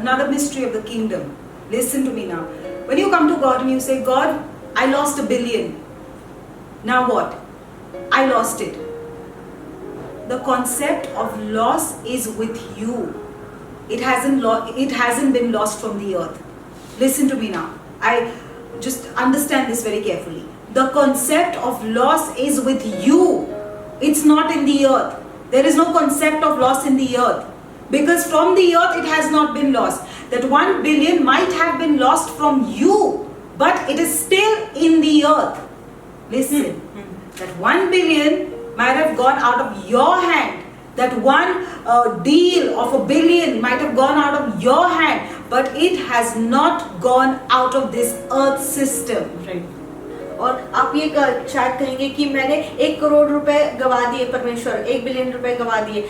another mystery of the kingdom. Listen to me now. When you come to God and you say, God, I lost $1 billion. Now what? I lost it. The concept of loss is with you. It hasn't been lost from the earth. Listen to me now. I just understand this very carefully. The concept of loss is with you. It's not in the earth. There is no concept of loss in the earth. Because from the earth it has not been lost. That 1 billion might have been lost from you, but it is still in the earth. Listen, that 1 billion might have gone out of your hand. That one deal of $1 billion might have gone out of your hand, but it has not gone out of this earth system. Right. और आप ये शायद कहेंगे कि मैंने 1 करोड़ रुपए गवा दिए, परमेश्वर 1 बिलियन रुपए गवा दिए,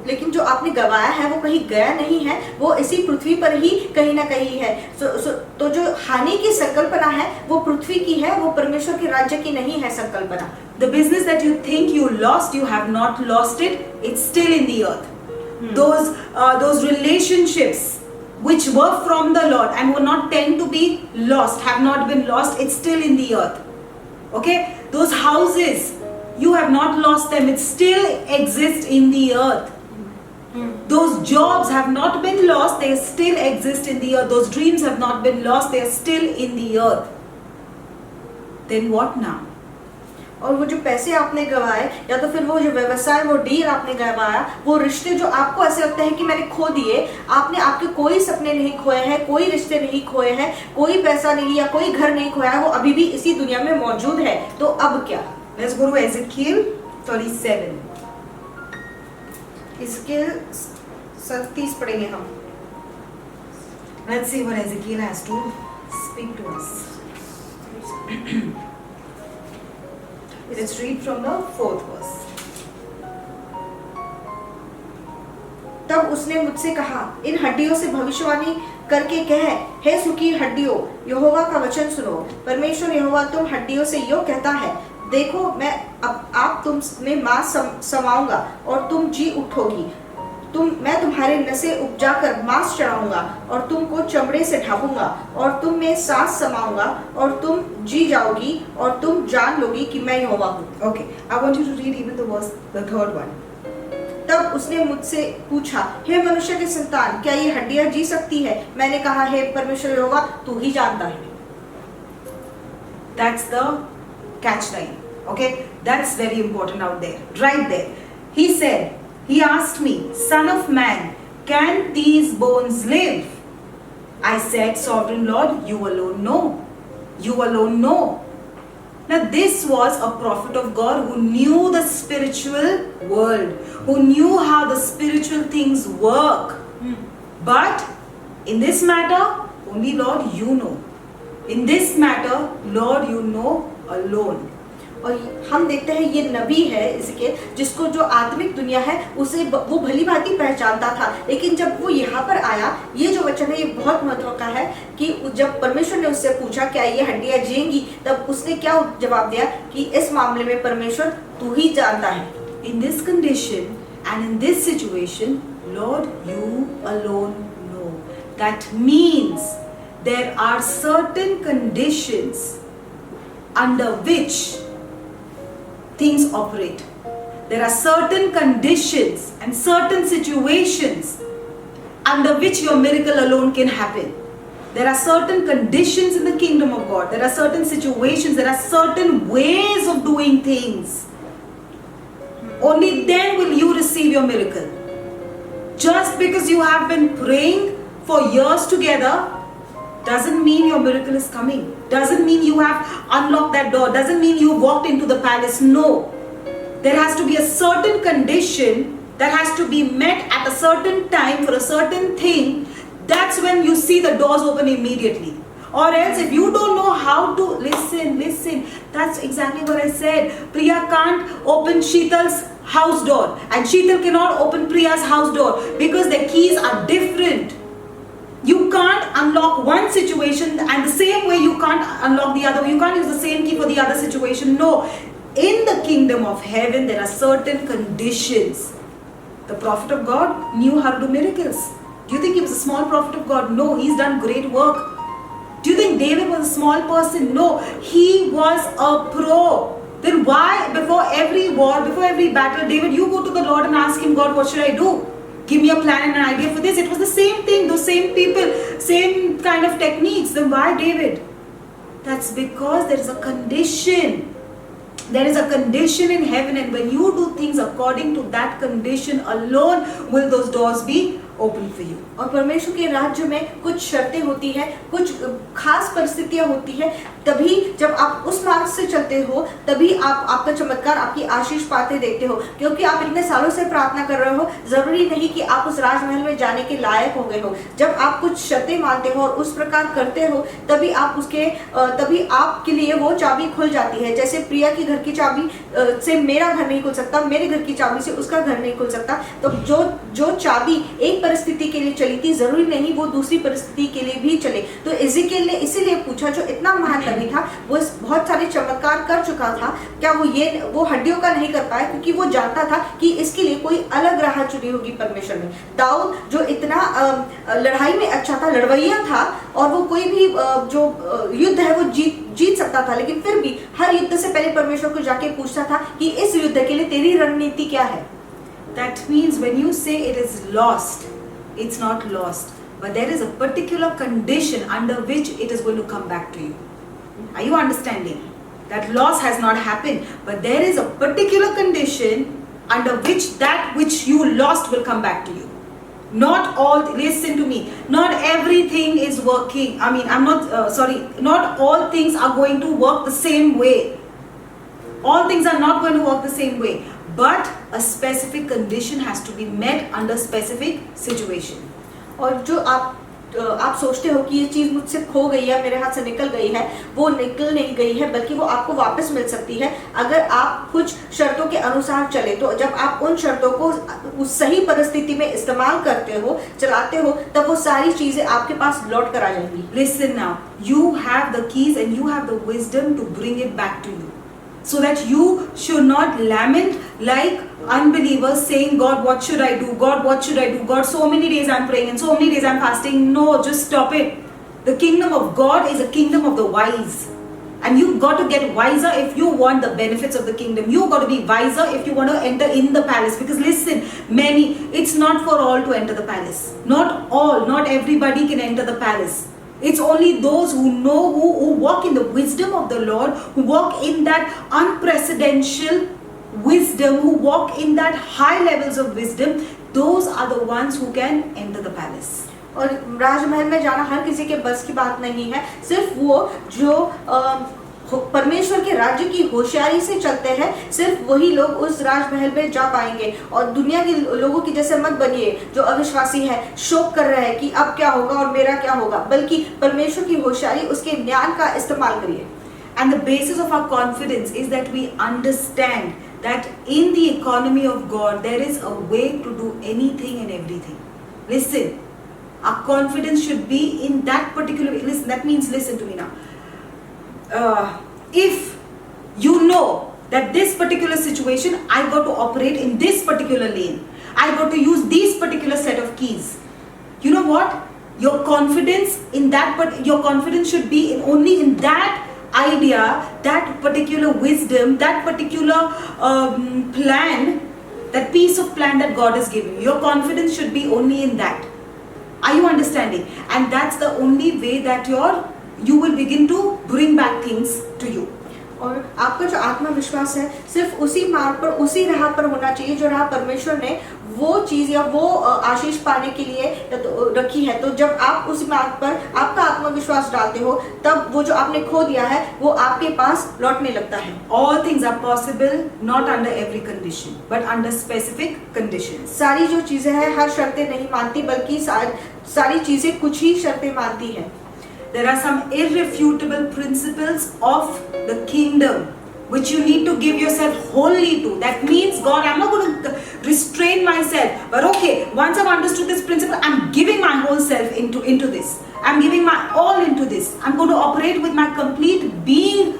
लेकिन जो आपने गवाया है वो कहीं गया नहीं है, वो इसी पृथ्वी पर ही कहीं ना कहीं है। तो जो हानि की संकल्पना है वो पृथ्वी की है, वो परमेश्वर के राज्य की नहीं है संकल्पना। The business that you think you lost, you have not lost it. It's still in the earth. Those relationships which were from the Lord and were not tend to be lost, have not been lost. It's still in the earth. Okay? Those houses, you have not lost them. It still exists in the earth. Those jobs have not been lost. They still exist in the earth. Those dreams have not been lost. They are still in the earth. Then what now? और वो जो पैसे आपने गवाए, या तो फिर वो जो व्यवसाय, वो डील आपने गवाया, वो रिश्ते जो आपको ऐसे लगता है कि मैंने खो दिए, आपने आपके कोई सपने नहीं खोए हैं, कोई रिश्ते नहीं खोए हैं, कोई पैसा नहीं या कोई घर नहीं खोया है, वो अभी भी इसी दुनिया में मौजूद है। तो अब क्या? Let's go to Ezekiel 37. Ezekiel 37 पढ़ेंगे हम। Let's see what Ezekiel has to speak to us. Let's read from the 4th verse. तब उसने मुझसे कहा, इन हड्डियों से भविष्यवाणी करके कह, हे सूखी हड्डियों, यहोवा का वचन सुनो। परमेश्वर यहोवा तुम हड्डियों से यो कहता है, देखो मैं आप तुम में मांस समाऊंगा और तुम जी उठोगी। मैं तुम्हारे नसें उपजाकर मांस चढ़ाऊंगा और तुमको चमड़े से ढांपूंगा और तुम में सांस समाऊंगा और तुम जी जाओगी और तुम जान लोगी कि मैं यहोवा हूँ। Okay, I want you to read even the third one. तब उसने मुझसे पूछा, हे मनुष्य के संतान, क्या ये हड्डियां जी सकती है? मैंने कहा, हे परमेश्वर यहोवा, तू ही जानता है। That's the catch line. Okay, that's very important out there. Right there. He asked me, Son of man, can these bones live? I said, Sovereign Lord, you alone know. You alone know. Now this was a prophet of God who knew the spiritual world, who knew how the spiritual things work. But in this matter, only Lord, you know. In this matter, Lord, you know alone. और हम देखते हैं ये नबी है इसके, जिसको जो आत्मिक दुनिया है उसे वो भली भांति पहचानता था, लेकिन जब वो यहाँ पर आया, ये जो वचन है ये बहुत महत्व का है कि जब परमेश्वर ने उससे पूछा क्या ये हड्डियां जिएंगी, तब उसने क्या जवाब दिया कि इस मामले में परमेश्वर तू ही जानता है। In this condition and in this situation, Lord, you alone know. That means there are certain conditions under which things operate. There are certain conditions and certain situations under which your miracle alone can happen. There are certain conditions in the kingdom of God. There are certain situations. There are certain ways of doing things. Only then will you receive your miracle. Just because you have been praying for years together doesn't mean your miracle is coming. Doesn't mean you have unlocked that door. Doesn't mean you walked into the palace. No. There has to be a certain condition that has to be met at a certain time for a certain thing. That's when you see the doors open immediately. Or else if you don't know how to listen. That's exactly what I said. Priya can't open Sheetal's house door and Sheetal cannot open Priya's house door because their keys are different. You can't unlock one situation and the same way you can't unlock the other. You can't use the same key for the other situation. No. In the kingdom of heaven, there are certain conditions. The prophet of God knew how to do miracles. Do you think he was a small prophet of God? No, he's done great work. Do you think David was a small person? No, he was a pro. Then why before every war, before every battle, David, you go to the Lord and ask him, God, what should I do? Give me a plan and an idea for this. It was the same thing, those same people, same kind of techniques. Then why David? That's because there is a condition. There is a condition in heaven, and when you do things according to that condition alone, will those doors be open for you. और परमेश्वर के राज्य में कुछ शर्तें होती हैं, कुछ खास परिस्थितियां होती हैं। तभी जब आप उस मार्ग से चलते हो, तभी आप आपका चमत्कार, आपकी आशीष पाते देखते हो। क्योंकि आप इतने सालों से प्रार्थना कर रहे हो, जरूरी नहीं कि आप उस राजमहल में जाने के लायक हो गए हो। जब आप कुछ शर्तें मानते हो और उस प्रकार करते हो, तभी आपके लिए वो चाबी खुल जाती है। जैसे प्रिया की घर की चाबी से मेरा घर नहीं खुल सकता, मेरे घर की चाबी से उसका घर नहीं खुल सकता। तो जो चाबी एक परिस्थिति के लिए चली थी, जरूरी नहीं वो दूसरी परिस्थिति के लिए भी चले। तो इज़ेकियेल ने इसीलिए पूछा, जो इतना महान नबी था, वो बहुत सारे चमत्कार कर चुका था, क्या वो हड्डियों का नहीं कर पाया? क्योंकि वो जानता था कि इसके लिए कोई अलग राह चुनी होगी परमेश्वर ने। दाऊद जो इतना लड़ाई में अच्छा था, लड़वैया था, और वो कोई भी जो युद्ध है वो जीत सकता था, लेकिन फिर भी हर युद्ध से पहले परमेश्वर को जाके पूछता था कि इस युद्ध के लिए तेरी रणनीति क्या है। That means when you say it is lost, it's not lost, but there is a particular condition under which it is going to come back to you. Are you understanding? That loss has not happened, but there is a particular condition under which that which you lost will come back to you. Not all, listen to me, not everything is working. Not all things are going to work the same way. All things are not going to work the same way. But a specific condition has to be met under specific situation. और जो आप सोचते हो कि ये चीज़ मुझसे खो गई है, मेरे हाथ से निकल गई है, वो निकल नहीं गई है, बल्कि वो आपको वापस मिल सकती है अगर आप कुछ शर्तों के अनुसार चले। तो जब आप उन शर्तों को उस सही परिस्थिति में इस्तेमाल करते हो, चलाते हो, तब वो सारी चीजें आपके पास लौट कर आ जाएंगी। Listen now, you have the keys and you have the wisdom to bring it back to you, so that you should not lament like unbelievers saying, God, what should I do? God, what should I do? God, so many days I'm praying and so many days I'm fasting. No, just stop it. The kingdom of God is a kingdom of the wise. And you've got to get wiser if you want the benefits of the kingdom. You've got to be wiser if you want to enter in the palace. Because listen, it's not for all to enter the palace. Not everybody can enter the palace. It's only those who know, who walk in the wisdom of the Lord, who walk in that unprecedented wisdom, who walk in that high levels of wisdom. Those are the ones who can enter the palace. और राजमहल में जाना हर किसी के बस की बात नहीं है। सिर्फ वो जो परमेश्वर के राज्य की होशियारी से चलते हैं, सिर्फ वही लोग उस राजमहल में जा पाएंगे। और दुनिया के लोगों की जैसे मत बनिए जो अविश्वासी है, शोक कर रहे हैं कि अब क्या होगा और मेरा क्या होगा, बल्कि परमेश्वर की होशियारी, उसके ज्ञान का इस्तेमाल करिए। And the basis of our confidence is that we understand that in the economy of God there is a way to do anything and everything. Listen, our confidence should be in that particular way. Listen, that means, listen to me now. If you know that this particular situation, I got to operate in this particular lane, I got to use these particular set of keys, you know what? Your confidence in that, your confidence should be only in that idea, that particular wisdom, that particular plan, that piece of plan that God has given you. Your confidence should be only in that. Are you understanding? And that's the only way that you will begin to bring back things to you. और आपका जो आत्मविश्वास है सिर्फ उसी मार्ग पर, उसी राह पर होना चाहिए जो राह परमेश्वर ने वो चीज या वो आशीष पाने के लिए रखी है। तो जब आप उस मार्ग पर आपका आत्मविश्वास डालते हो, तब वो जो आपने खो दिया है वो आपके पास लौटने लगता है। All things are possible not under every condition, but under specific conditions. सारी जो चीजें हैं हर शर्तें नहीं मानती, बल्कि सारी चीजें कुछ ही शर्तें मानती हैं। There are some irrefutable principles of the kingdom which you need to give yourself wholly to. That means, God, I'm not going to restrain myself, but okay, once I've understood this principle, I'm giving my whole self into this. I'm giving my all into this. I'm going to operate with my complete being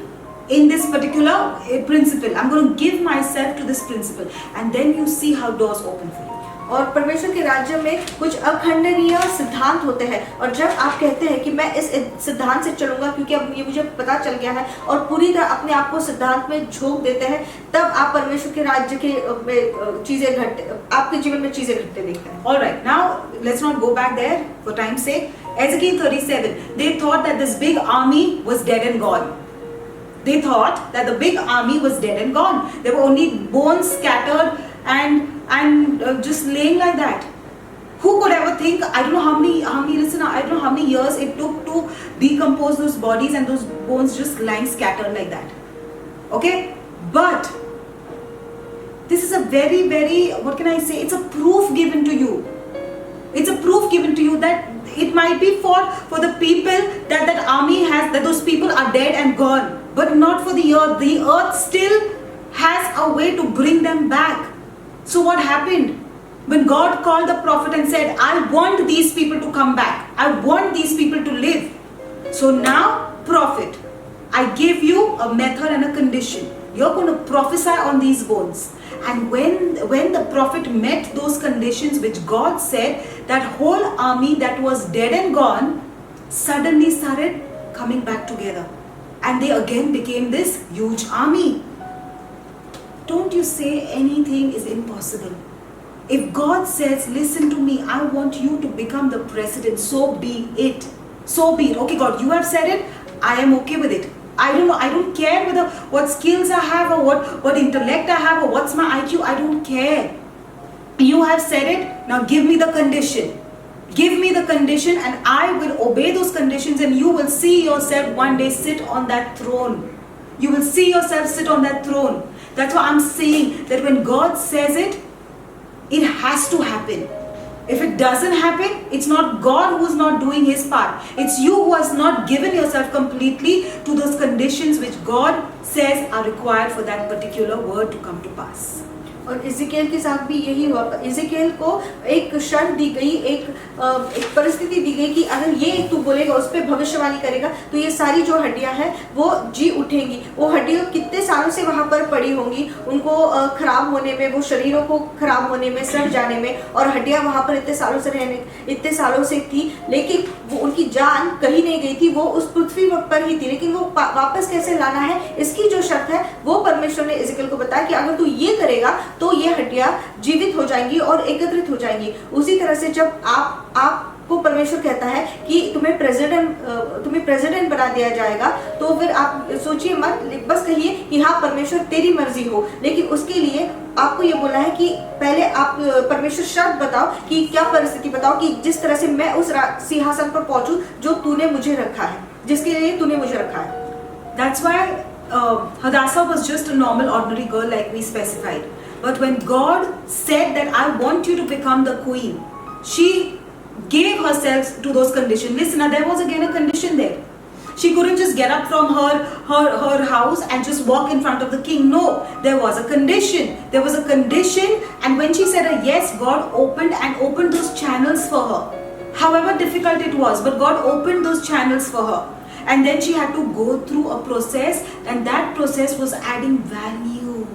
in this particular principle. I'm going to give myself to this principle, and then you see how doors open for you. और परमेश्वर के राज्य में कुछ अखंडनीय सिद्धांत होते हैं, और जब आप कहते हैं कि मैं इस सिद्धांत से चलूंगा क्योंकि अब ये मुझे पता चल गया है, और पूरी तरह अपने आप को सिद्धांत में झोंक देते हैं, तब आप परमेश्वर के राज्य के चीजें घटते, आपके जीवन में चीजें घटते देखते हैं। All right, now let's not go back there for time's sake. Ezekiel 37, they thought that this big army was dead and gone. They thought that the big army was dead and gone. There were only bones scattered and just laying like that. Who could ever think? I don't know how many listen, I don't know how many years it took to decompose those bodies and those bones just lying scattered like that. Okay, but this is a very, very, what can I say? It's a proof given to you. It's a proof given to you that it might be for the people that army has, that those people are dead and gone, but not for the earth. The earth still has a way to bring them back. So what happened? When God called the prophet and said, I want these people to come back. I want these people to live. So now, prophet, I give you a method and a condition. You're going to prophesy on these bones. And when the prophet met those conditions which God said, that whole army that was dead and gone suddenly started coming back together. And they again became this huge army. Don't you say anything is impossible. If God says, listen to me, I want you to become the president, so be it. So be it. Okay, God, you have said it. I am okay with it. I don't know. I don't care whether what skills I have or what intellect I have or what's my IQ. I don't care. You have said it. Now give me the condition. Give me the condition and I will obey those conditions, and you will see yourself one day sit on that throne. You will see yourself sit on that throne. That's why I'm saying that when God says it, it has to happen. If it doesn't happen, it's not God who's not doing his part. It's you who has not given yourself completely to those conditions which God says are required for that particular word to come to pass. और इज़ेकियल के साथ भी यही हुआ। इज़ेकियल को एक शर्त दी गई, एक परिस्थिति दी गई कि अगर ये तू बोलेगा, उस पर भविष्यवाणी करेगा, तो ये सारी जो हड्डियां हैं वो जी उठेंगी। वो हड्डियां कितने सालों से वहां पर पड़ी होंगी, उनको खराब होने में, वो शरीरों को खराब होने में, सड़ जाने में, और हड्डियां वहां पर इतने सालों से थी, लेकिन वो उनकी जान कहीं नहीं गई थी, वो उस पृथ्वी पर ही थी। लेकिन वो वापस कैसे लाना है, इसकी जो शर्त है वो परमेश्वर ने इज़ेकियल को बताया कि अगर तू ये करेगा तो ये हड्डियां जीवित हो जाएंगी और एकत्रित हो जाएंगी। उसी तरह से जब आपको परमेश्वर कहता है कि तुम्हें प्रेसिडेंट बना दिया जाएगा, तो फिर आप सोचिए मत, बस कहिए कि हाँ परमेश्वर तेरी मर्जी हो, लेकिन उसके लिए आपको ये बोलना है कि पहले आप परमेश्वर शर्त बताओ कि क्या परिस्थिति बताओ कि जिस तरह से मैं उस सिंहासन पर पहुंचूं जो तूने मुझे रखा है, जिसके लिए तूने मुझे रखा है। That's why Hadassah was just a normal ordinary girl like we specified. But when God said that I want you to become the queen, she gave herself to those conditions. Listen, now there was again a condition there. She couldn't just get up from her house and just walk in front of the king. No, there was a condition. There was a condition, and when she said a yes, God opened those channels for her. However difficult it was, but God opened those channels for her. And then she had to go through a process, and that process was adding value.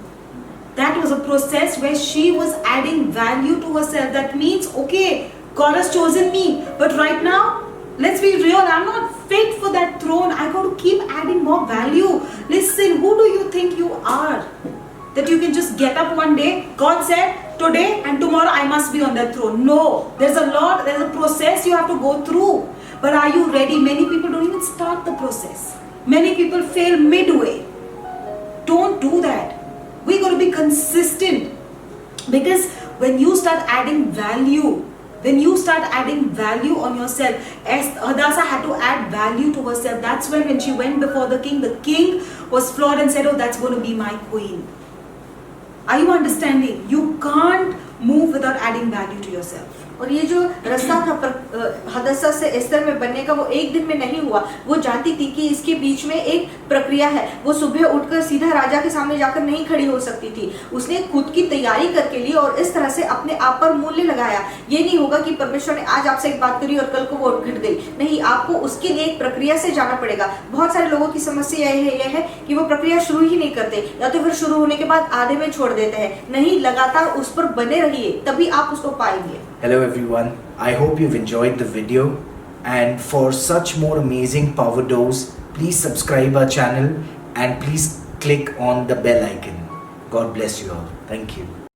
That was a process where she was adding value to herself. That means, okay, God has chosen me, but right now, let's be real, I'm not fit for that throne. I got to keep adding more value. Listen, who do you think you are? That you can just get up one day, God said, today and tomorrow I must be on that throne. No, there's a process you have to go through. But are you ready? Many people don't even start the process. Many people fail midway. Don't do that. We got to be consistent, because when you start adding value on yourself, as Hadassah had to add value to herself. That's when she went before the king was floored and said, oh, that's going to be my queen. Are you understanding? You can't move without adding value to yourself. और ये जो रास्ता था हदस्सा से एस्तर में बनने का, वो एक दिन में नहीं हुआ। वो जानती थी कि इसके बीच में एक प्रक्रिया है। वो सुबह उठकर सीधा राजा के सामने जाकर नहीं खड़ी हो सकती थी। उसने खुद की तैयारी करके ली और इस तरह से अपने आप पर मूल्य लगाया। ये नहीं होगा कि परमेश्वर ने आज आपसे एक बात करी और कल को वो घट गई। नहीं, आपको उसके लिए एक प्रक्रिया से जाना पड़ेगा। बहुत सारे लोगों की समस्या यह है कि वो प्रक्रिया शुरू ही नहीं करते, या तो फिर शुरू होने के बाद आधे में छोड़ देते हैं। नहीं, लगातार उस पर बने रहिए, तभी आप उसको पाएंगे। Hello everyone, I hope you've enjoyed the video, and for such more amazing power dose, please subscribe our channel and please click on the bell icon. God bless you all. Thank you.